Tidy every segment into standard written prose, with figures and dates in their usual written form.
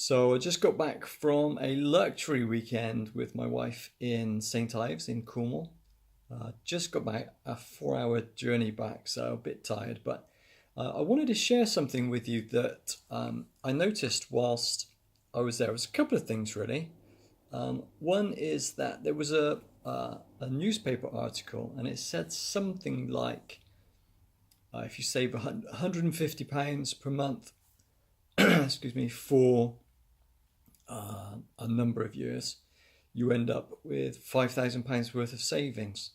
So I just got back from a luxury weekend with my wife in St. Ives in Cornwall. Just got back, a 4 hour journey back, so a bit tired. But I wanted to share something with you that I noticed whilst I was there. It was a couple of things really. One is that there was a newspaper article and it said something like if you save £150 per month, excuse me, for a number of years, you end up with £5,000 worth of savings.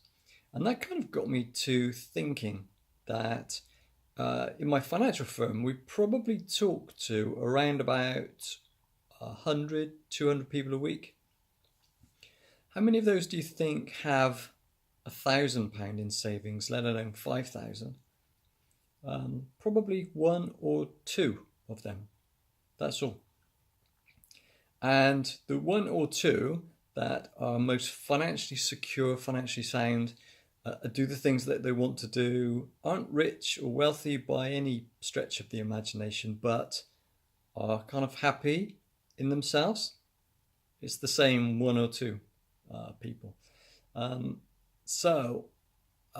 And that kind of got me to thinking that in my financial firm, we probably talk to around about 100, 200 people a week. How many of those do you think have £1,000 in savings, let alone 5,000? Probably one or two of them. That's all. And the one or two that are most financially secure, financially sound, do the things that they want to do, aren't rich or wealthy by any stretch of the imagination, but are kind of happy in themselves. It's the same one or two people. So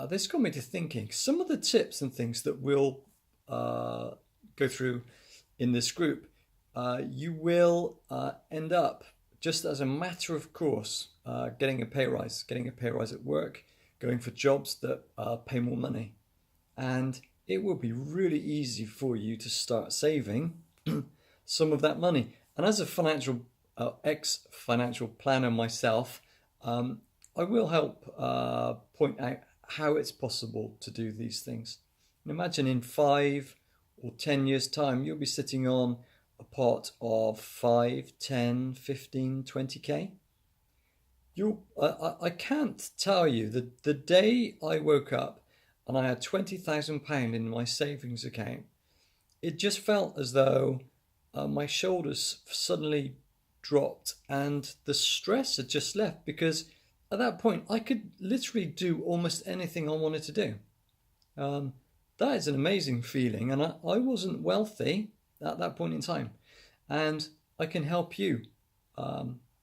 this got me to thinking some of the tips and things that we'll go through in this group. You will end up, just as a matter of course, getting a pay rise at work, going for jobs that pay more money. And it will be really easy for you to start saving some of that money. And as a ex-financial planner myself, I will help point out how it's possible to do these things. And imagine in 5 or 10 years' time, you'll be sitting on a pot of 5, 10, 15, 20k. I can't tell you that the day I woke up and I had £20,000 in my savings account, it just felt as though my shoulders suddenly dropped and the stress had just left, because at that point I could literally do almost anything I wanted to do. That is an amazing feeling, and I wasn't wealthy at that point in time, and I can help you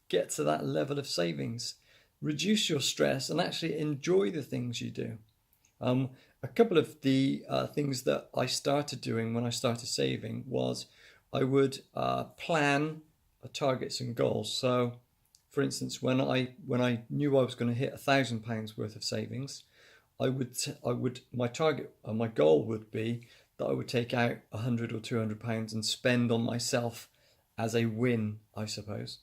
get to that level of savings, reduce your stress, and actually enjoy the things you do. A couple of the things that I started doing when I started saving was I would plan targets and goals. So, for instance, when I knew I was going to hit £1,000 worth of savings, my target, my goal would be that I would take out £100 or £200 and spend on myself as a win, I suppose.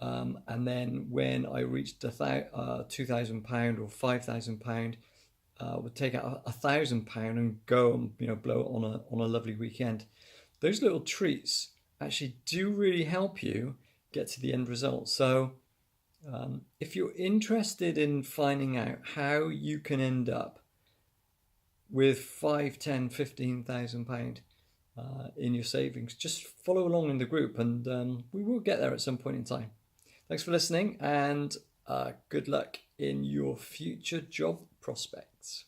And then when I reached £2,000 or £5,000, I would take out £1,000 and go and blow it on a lovely weekend. Those little treats actually do really help you get to the end result. So if you're interested in finding out how you can end up with 5, 10, 15,000 pound in your savings, just follow along in the group, and we will get there at some point in time. Thanks for listening, and good luck in your future job prospects.